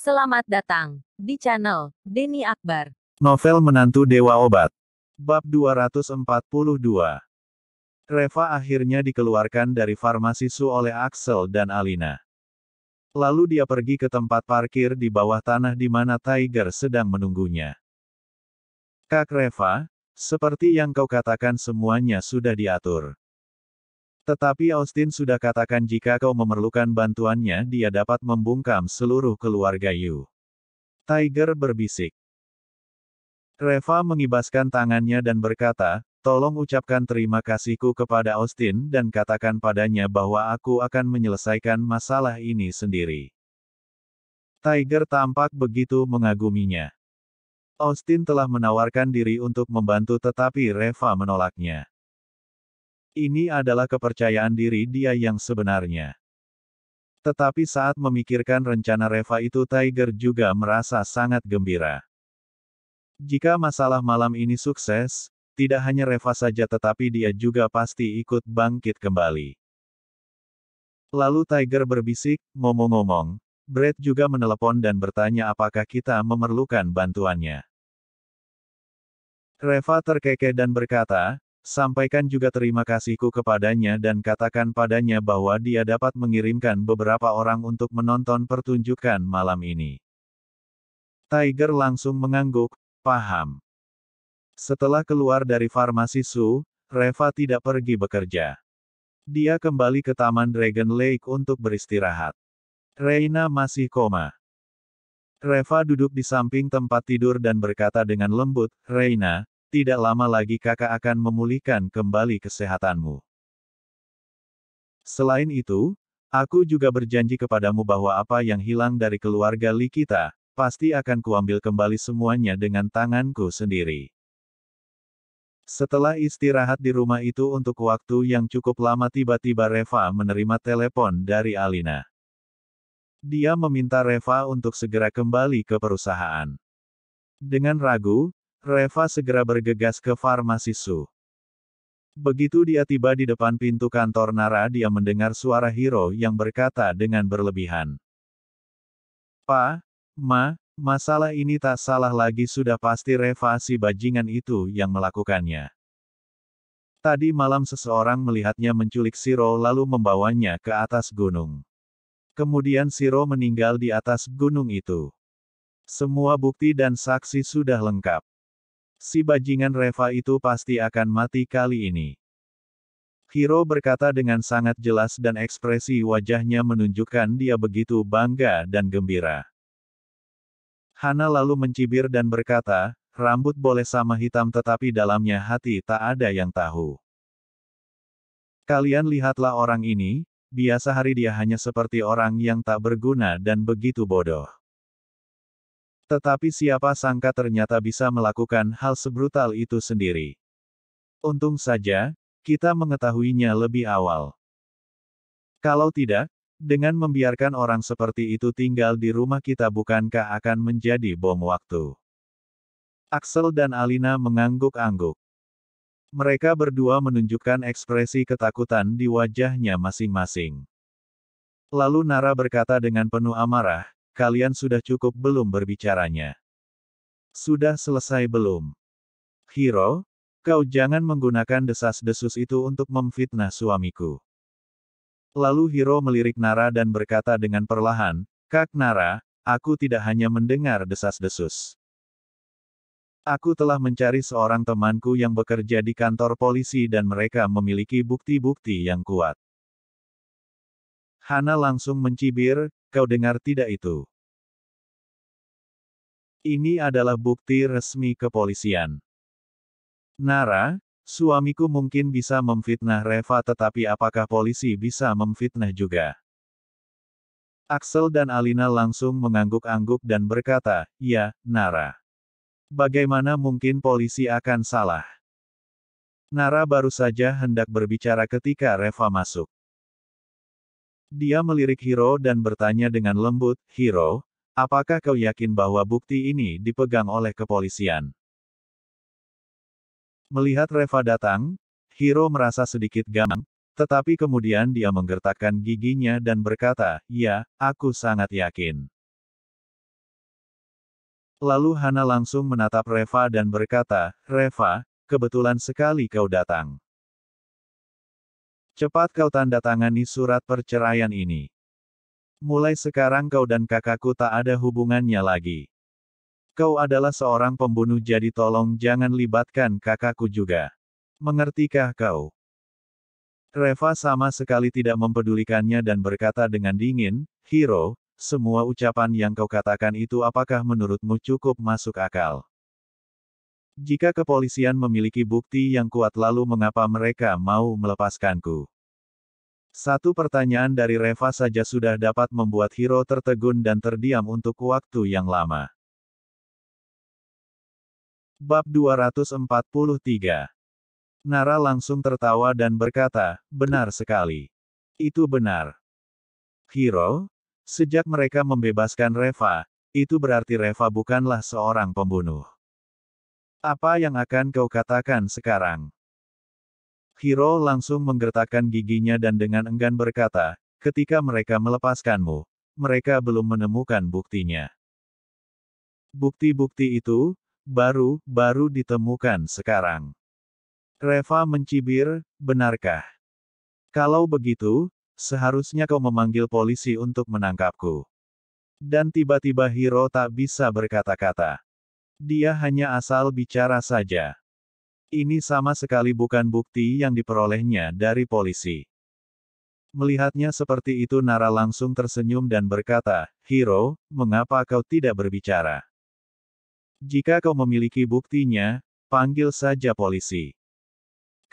Selamat datang di channel Denny Akbar. Novel Menantu Dewa Obat. Bab 242. Reva akhirnya dikeluarkan dari farmasi Su oleh Axel dan Alina. Lalu dia pergi ke tempat parkir di bawah tanah di mana Tiger sedang menunggunya. Kak Reva, seperti yang kau katakan semuanya sudah diatur. Tetapi Austin sudah katakan jika kau memerlukan bantuannya dia dapat membungkam seluruh keluarga Yu. Tiger berbisik. Reva mengibaskan tangannya dan berkata, tolong ucapkan terima kasihku kepada Austin dan katakan padanya bahwa aku akan menyelesaikan masalah ini sendiri. Tiger tampak begitu mengaguminya. Austin telah menawarkan diri untuk membantu tetapi Reva menolaknya. Ini adalah kepercayaan diri dia yang sebenarnya. Tetapi saat memikirkan rencana Reva itu Tiger juga merasa sangat gembira. Jika masalah malam ini sukses, tidak hanya Reva saja tetapi dia juga pasti ikut bangkit kembali. Lalu Tiger berbisik, ngomong-ngomong, Brett juga menelepon dan bertanya apakah kita memerlukan bantuannya. Reva terkekeh dan berkata, sampaikan juga terima kasihku kepadanya dan katakan padanya bahwa dia dapat mengirimkan beberapa orang untuk menonton pertunjukan malam ini. Tiger langsung mengangguk, paham. Setelah keluar dari farmasi Su, Reva tidak pergi bekerja. Dia kembali ke Taman Dragon Lake untuk beristirahat. Reina masih koma. Reva duduk di samping tempat tidur dan berkata dengan lembut, Reina, tidak lama lagi kakak akan memulihkan kembali kesehatanmu. Selain itu, aku juga berjanji kepadamu bahwa apa yang hilang dari keluarga Lee kita, pasti akan kuambil kembali semuanya dengan tanganku sendiri. Setelah istirahat di rumah itu untuk waktu yang cukup lama tiba-tiba Reva menerima telepon dari Alina. Dia meminta Reva untuk segera kembali ke perusahaan. Dengan ragu, Reva segera bergegas ke farmasi Su. Begitu dia tiba di depan pintu kantor Nara dia mendengar suara Hiro yang berkata dengan berlebihan. Pa, Ma, masalah ini tak salah lagi sudah pasti Reva si bajingan itu yang melakukannya. Tadi malam seseorang melihatnya menculik Shiro lalu membawanya ke atas gunung. Kemudian Shiro meninggal di atas gunung itu. Semua bukti dan saksi sudah lengkap. Si bajingan Reva itu pasti akan mati kali ini. Hiro berkata dengan sangat jelas dan ekspresi wajahnya menunjukkan dia begitu bangga dan gembira. Hana lalu mencibir dan berkata, rambut boleh sama hitam tetapi dalamnya hati tak ada yang tahu. Kalian lihatlah orang ini, biasa hari dia hanya seperti orang yang tak berguna dan begitu bodoh. Tetapi siapa sangka ternyata bisa melakukan hal sebrutal itu sendiri. Untung saja, kita mengetahuinya lebih awal. Kalau tidak, dengan membiarkan orang seperti itu tinggal di rumah kita bukankah akan menjadi bom waktu. Axel dan Alina mengangguk-angguk. Mereka berdua menunjukkan ekspresi ketakutan di wajahnya masing-masing. Lalu Nara berkata dengan penuh amarah, kalian sudah cukup belum berbicaranya? Sudah selesai belum? Hiro, kau jangan menggunakan desas-desus itu untuk memfitnah suamiku. Lalu Hiro melirik Nara dan berkata dengan perlahan, Kak Nara, aku tidak hanya mendengar desas-desus. Aku telah mencari seorang temanku yang bekerja di kantor polisi dan mereka memiliki bukti-bukti yang kuat. Hana langsung mencibir, kau dengar tidak itu? Ini adalah bukti resmi kepolisian. Nara, suamiku mungkin bisa memfitnah Reva tetapi apakah polisi bisa memfitnah juga? Axel dan Alina langsung mengangguk-angguk dan berkata, ya, Nara. Bagaimana mungkin polisi akan salah? Nara baru saja hendak berbicara ketika Reva masuk. Dia melirik Hiro dan bertanya dengan lembut, Hiro, apakah kau yakin bahwa bukti ini dipegang oleh kepolisian? Melihat Reva datang, Hiro merasa sedikit gamang, tetapi kemudian dia menggertakkan giginya dan berkata, ya, aku sangat yakin. Lalu Hana langsung menatap Reva dan berkata, Reva, kebetulan sekali kau datang. Cepat kau tanda tangani surat perceraian ini. Mulai sekarang kau dan kakakku tak ada hubungannya lagi. Kau adalah seorang pembunuh jadi tolong jangan libatkan kakakku juga. Mengertikah kau? Reva sama sekali tidak mempedulikannya dan berkata dengan dingin, Hiro, semua ucapan yang kau katakan itu apakah menurutmu cukup masuk akal? Jika kepolisian memiliki bukti yang kuat lalu mengapa mereka mau melepaskanku? Satu pertanyaan dari Reva saja sudah dapat membuat Hiro tertegun dan terdiam untuk waktu yang lama. Bab 243. Nara langsung tertawa dan berkata, benar sekali. Itu benar. Hiro, sejak mereka membebaskan Reva, itu berarti Reva bukanlah seorang pembunuh. Apa yang akan kau katakan sekarang? Hiro langsung menggertakkan giginya dan dengan enggan berkata, ketika mereka melepaskanmu, mereka belum menemukan buktinya. Bukti-bukti itu, baru ditemukan sekarang. Reva mencibir, benarkah? Kalau begitu, seharusnya kau memanggil polisi untuk menangkapku. Dan tiba-tiba Hiro tak bisa berkata-kata. Dia hanya asal bicara saja. Ini sama sekali bukan bukti yang diperolehnya dari polisi. Melihatnya seperti itu Nara langsung tersenyum dan berkata, Hiro, mengapa kau tidak berbicara? Jika kau memiliki buktinya, panggil saja polisi.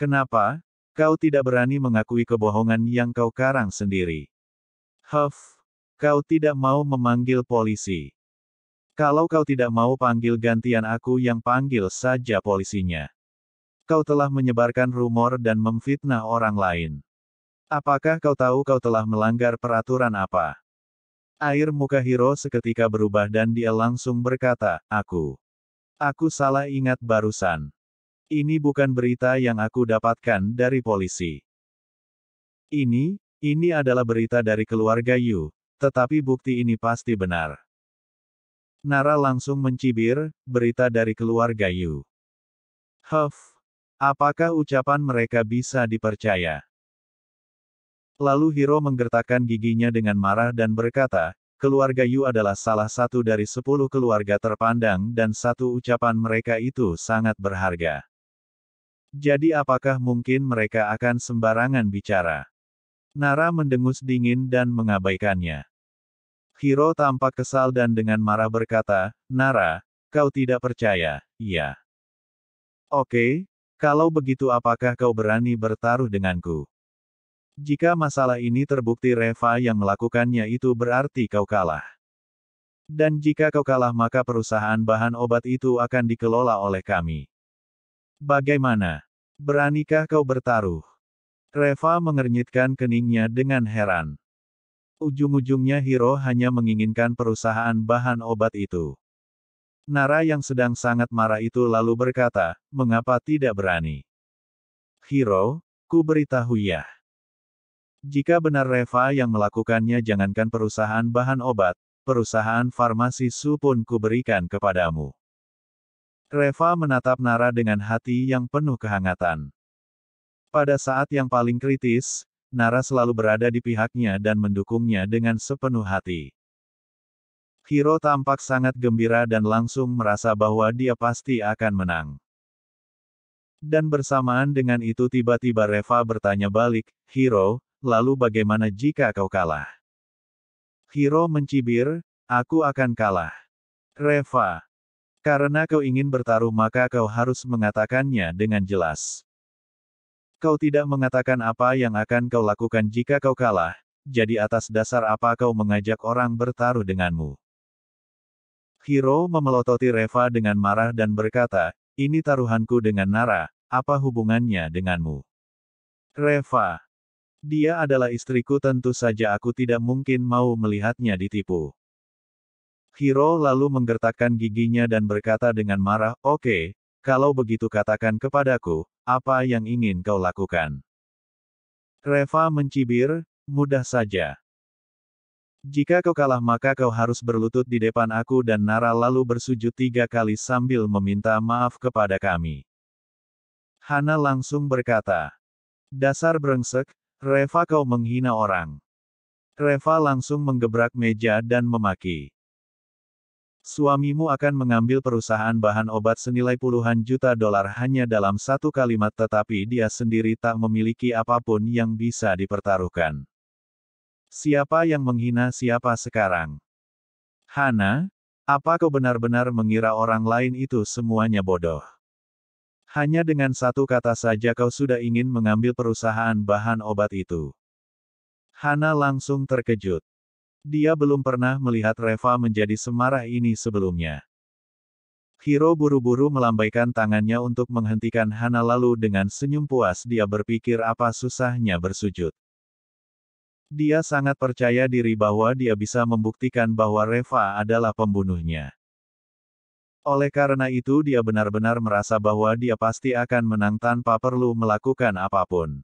Kenapa? Kau tidak berani mengakui kebohongan yang kau karang sendiri. Kau tidak mau memanggil polisi. Kalau kau tidak mau panggil gantian aku yang panggil saja polisinya. Kau telah menyebarkan rumor dan memfitnah orang lain. Apakah kau tahu kau telah melanggar peraturan apa? Air muka Hiro seketika berubah dan dia langsung berkata, Aku salah ingat barusan. Ini bukan berita yang aku dapatkan dari polisi. Ini adalah berita dari keluarga Yu, tetapi bukti ini pasti benar. Nara langsung mencibir, berita dari keluarga Yu. Apakah ucapan mereka bisa dipercaya? Lalu Hiro menggertakkan giginya dengan marah dan berkata, keluarga Yu adalah salah satu dari 10 keluarga terpandang dan satu ucapan mereka itu sangat berharga. Jadi apakah mungkin mereka akan sembarangan bicara? Nara mendengus dingin dan mengabaikannya. Hiro tampak kesal dan dengan marah berkata, Nara, kau tidak percaya, iya. Oke, kalau begitu apakah kau berani bertaruh denganku? Jika masalah ini terbukti Reva yang melakukannya itu berarti kau kalah. Dan jika kau kalah maka perusahaan bahan obat itu akan dikelola oleh kami. Bagaimana? Beranikah kau bertaruh? Reva mengernyitkan keningnya dengan heran. Ujung-ujungnya Hiro hanya menginginkan perusahaan bahan obat itu. Nara yang sedang sangat marah itu lalu berkata, mengapa tidak berani? Hiro, ku beritahu ya. Jika benar Reva yang melakukannya jangankan perusahaan bahan obat, perusahaan farmasi Su pun ku berikan kepadamu. Reva menatap Nara dengan hati yang penuh kehangatan. Pada saat yang paling kritis, Nara selalu berada di pihaknya dan mendukungnya dengan sepenuh hati. Hiro tampak sangat gembira dan langsung merasa bahwa dia pasti akan menang. Dan bersamaan dengan itu tiba-tiba Reva bertanya balik, Hiro, lalu bagaimana jika kau kalah? Hiro mencibir, aku akan kalah. Reva, karena kau ingin bertaruh maka kau harus mengatakannya dengan jelas. Kau tidak mengatakan apa yang akan kau lakukan jika kau kalah, jadi atas dasar apa kau mengajak orang bertaruh denganmu? Hiro memelototi Reva dengan marah dan berkata, ini taruhanku dengan Nara, apa hubungannya denganmu? Reva, dia adalah istriku tentu saja aku tidak mungkin mau melihatnya ditipu. Hiro lalu menggertakkan giginya dan berkata dengan marah, oke, kalau begitu katakan kepadaku, apa yang ingin kau lakukan? Reva mencibir, mudah saja. Jika kau kalah maka kau harus berlutut di depan aku dan Nara lalu bersujud 3 kali sambil meminta maaf kepada kami. Hana langsung berkata, dasar brengsek, Reva kau menghina orang. Reva langsung menggebrak meja dan memaki. Suamimu akan mengambil perusahaan bahan obat senilai puluhan juta dolar hanya dalam satu kalimat tetapi dia sendiri tak memiliki apapun yang bisa dipertaruhkan. Siapa yang menghina siapa sekarang? Hana, apa kau benar-benar mengira orang lain itu semuanya bodoh? Hanya dengan satu kata saja kau sudah ingin mengambil perusahaan bahan obat itu. Hana langsung terkejut. Dia belum pernah melihat Reva menjadi semarah ini sebelumnya. Hiro buru-buru melambaikan tangannya untuk menghentikan Hana lalu dengan senyum puas dia berpikir apa susahnya bersujud. Dia sangat percaya diri bahwa dia bisa membuktikan bahwa Reva adalah pembunuhnya. Oleh karena itu dia benar-benar merasa bahwa dia pasti akan menang tanpa perlu melakukan apapun.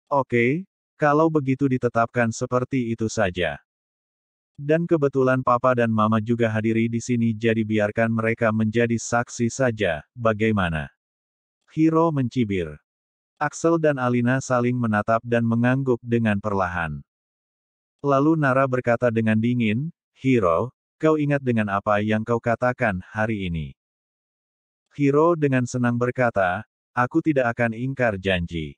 Oke, kalau begitu ditetapkan seperti itu saja. Dan kebetulan Papa dan Mama juga hadiri di sini jadi biarkan mereka menjadi saksi saja, bagaimana? Hiro mencibir. Axel dan Alina saling menatap dan mengangguk dengan perlahan. Lalu Nara berkata dengan dingin, Hiro, kau ingat dengan apa yang kau katakan hari ini? Hiro dengan senang berkata, aku tidak akan ingkar janji.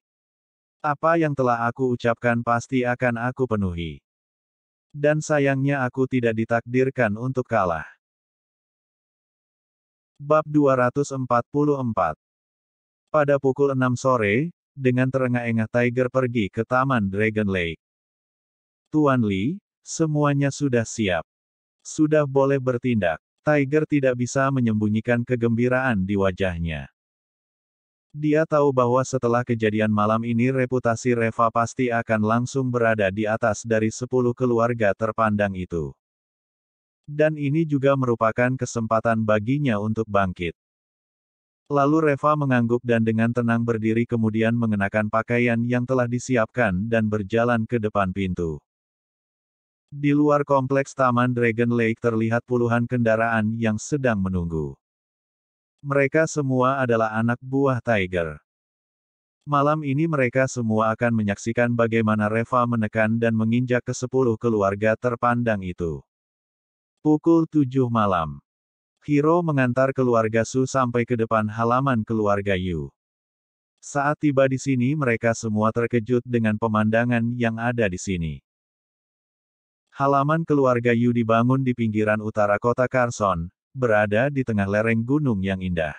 Apa yang telah aku ucapkan pasti akan aku penuhi. Dan sayangnya aku tidak ditakdirkan untuk kalah. Bab 244. Pada pukul 6 sore, dengan terengah-engah Tiger pergi ke Taman Dragon Lake. Tuan Lee, semuanya sudah siap. Sudah boleh bertindak. Tiger tidak bisa menyembunyikan kegembiraan di wajahnya. Dia tahu bahwa setelah kejadian malam ini reputasi Reva pasti akan langsung berada di atas dari 10 keluarga terpandang itu. Dan ini juga merupakan kesempatan baginya untuk bangkit. Lalu Reva mengangguk dan dengan tenang berdiri kemudian mengenakan pakaian yang telah disiapkan dan berjalan ke depan pintu. Di luar kompleks Taman Dragon Lake terlihat puluhan kendaraan yang sedang menunggu. Mereka semua adalah anak buah Tiger. Malam ini mereka semua akan menyaksikan bagaimana Reva menekan dan menginjak ke-10 keluarga terpandang itu. Pukul 7 malam. Hiro mengantar keluarga Su sampai ke depan halaman keluarga Yu. Saat tiba di sini mereka semua terkejut dengan pemandangan yang ada di sini. Halaman keluarga Yu dibangun di pinggiran utara kota Carson, berada di tengah lereng gunung yang indah.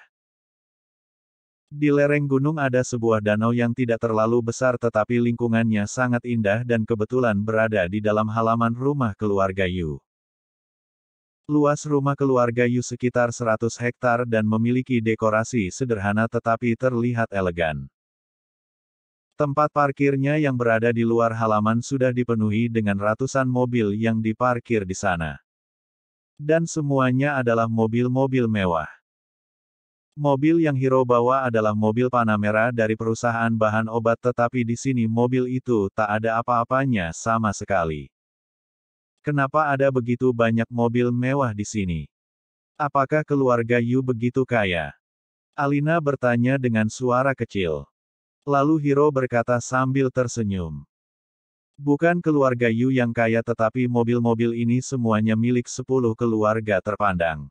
Di lereng gunung ada sebuah danau yang tidak terlalu besar tetapi lingkungannya sangat indah dan kebetulan berada di dalam halaman rumah keluarga Yu. Luas rumah keluarga Yu sekitar 100 hektar dan memiliki dekorasi sederhana tetapi terlihat elegan. Tempat parkirnya yang berada di luar halaman sudah dipenuhi dengan ratusan mobil yang diparkir di sana. Dan semuanya adalah mobil-mobil mewah. Mobil yang Hiro bawa adalah mobil Panamera dari perusahaan bahan obat tetapi di sini mobil itu tak ada apa-apanya sama sekali. Kenapa ada begitu banyak mobil mewah di sini? Apakah keluarga Yu begitu kaya? Alina bertanya dengan suara kecil. Lalu Hiro berkata sambil tersenyum. Bukan keluarga Yu yang kaya tetapi mobil-mobil ini semuanya milik 10 keluarga terpandang.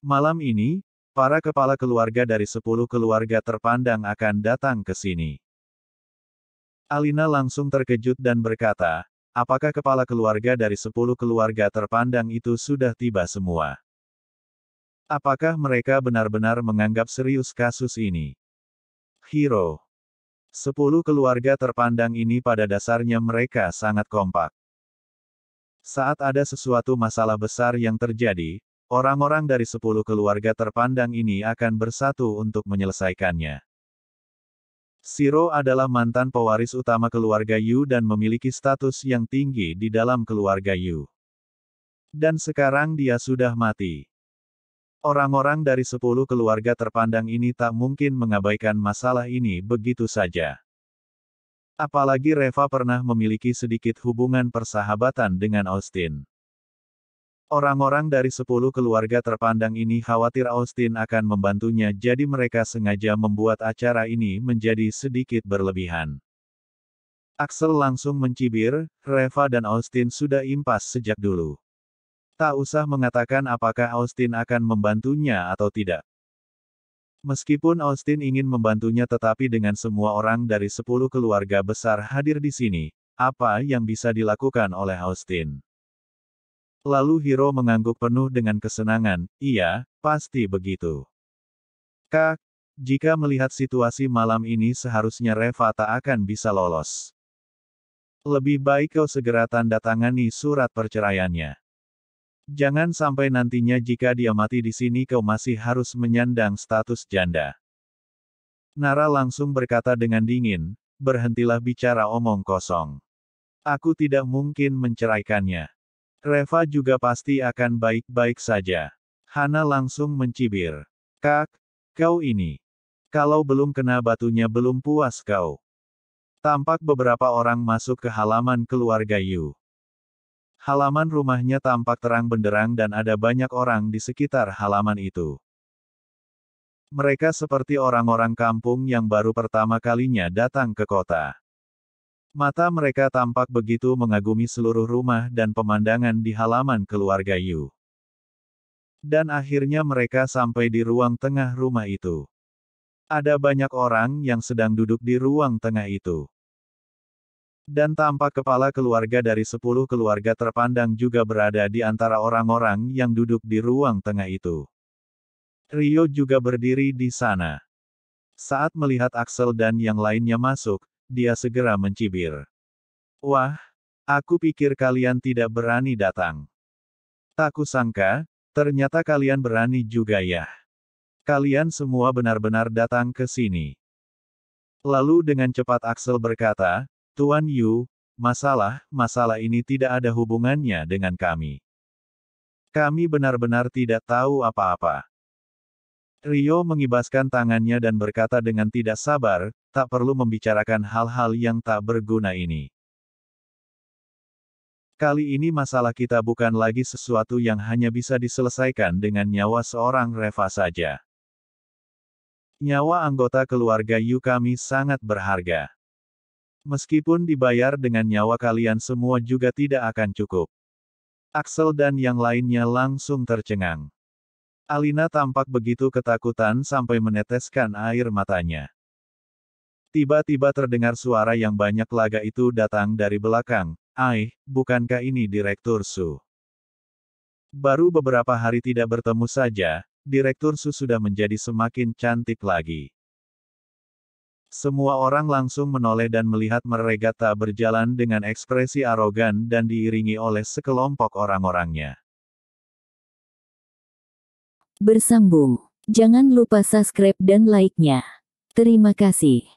Malam ini, para kepala keluarga dari 10 keluarga terpandang akan datang ke sini. Alina langsung terkejut dan berkata, apakah kepala keluarga dari 10 keluarga terpandang itu sudah tiba semua? Apakah mereka benar-benar menganggap serius kasus ini? Hiro. 10 keluarga terpandang ini pada dasarnya mereka sangat kompak. Saat ada sesuatu masalah besar yang terjadi, orang-orang dari 10 keluarga terpandang ini akan bersatu untuk menyelesaikannya. Shiro adalah mantan pewaris utama keluarga Yu dan memiliki status yang tinggi di dalam keluarga Yu. Dan sekarang dia sudah mati. Orang-orang dari 10 keluarga terpandang ini tak mungkin mengabaikan masalah ini begitu saja. Apalagi Reva pernah memiliki sedikit hubungan persahabatan dengan Austin. Orang-orang dari 10 keluarga terpandang ini khawatir Austin akan membantunya, jadi mereka sengaja membuat acara ini menjadi sedikit berlebihan. Axel langsung mencibir, Reva dan Austin sudah impas sejak dulu. Tak usah mengatakan apakah Austin akan membantunya atau tidak. Meskipun Austin ingin membantunya, tetapi dengan semua orang dari 10 keluarga besar hadir di sini, apa yang bisa dilakukan oleh Austin? Lalu Hiro mengangguk penuh dengan kesenangan, iya, pasti begitu. Kak, jika melihat situasi malam ini seharusnya Reva tak akan bisa lolos. Lebih baik kau segera tanda tangani surat perceraiannya. Jangan sampai nantinya jika dia mati di sini kau masih harus menyandang status janda. Nara langsung berkata dengan dingin, berhentilah bicara omong kosong. Aku tidak mungkin menceraikannya. Reva juga pasti akan baik-baik saja. Hana langsung mencibir. Kak, kau ini. Kalau belum kena batunya belum puas kau. Tampak beberapa orang masuk ke halaman keluarga Yu. Halaman rumahnya tampak terang benderang dan ada banyak orang di sekitar halaman itu. Mereka seperti orang-orang kampung yang baru pertama kalinya datang ke kota. Mata mereka tampak begitu mengagumi seluruh rumah dan pemandangan di halaman keluarga Yu. Dan akhirnya mereka sampai di ruang tengah rumah itu. Ada banyak orang yang sedang duduk di ruang tengah itu. Dan tampak kepala keluarga dari 10 keluarga terpandang juga berada di antara orang-orang yang duduk di ruang tengah itu. Rio juga berdiri di sana. Saat melihat Axel dan yang lainnya masuk, dia segera mencibir. Wah, aku pikir kalian tidak berani datang. Tak kusangka, ternyata kalian berani juga ya. Kalian semua benar-benar datang ke sini. Lalu dengan cepat Axel berkata, Tuan Yu, masalah ini tidak ada hubungannya dengan kami. Kami benar-benar tidak tahu apa-apa. Rio mengibaskan tangannya dan berkata dengan tidak sabar, tak perlu membicarakan hal-hal yang tak berguna ini. Kali ini masalah kita bukan lagi sesuatu yang hanya bisa diselesaikan dengan nyawa seorang Reva saja. Nyawa anggota keluarga Yu kami sangat berharga. Meskipun dibayar dengan nyawa kalian semua juga tidak akan cukup. Axel dan yang lainnya langsung tercengang. Alina tampak begitu ketakutan sampai meneteskan air matanya. Tiba-tiba terdengar suara yang banyak laga itu datang dari belakang. Bukankah ini Direktur Su? Baru beberapa hari tidak bertemu saja, Direktur Su sudah menjadi semakin cantik lagi. Semua orang langsung menoleh dan melihat mereka tak berjalan dengan ekspresi arogan dan diiringi oleh sekelompok orang-orangnya. Bersambung. Jangan lupa subscribe dan like-nya. Terima kasih.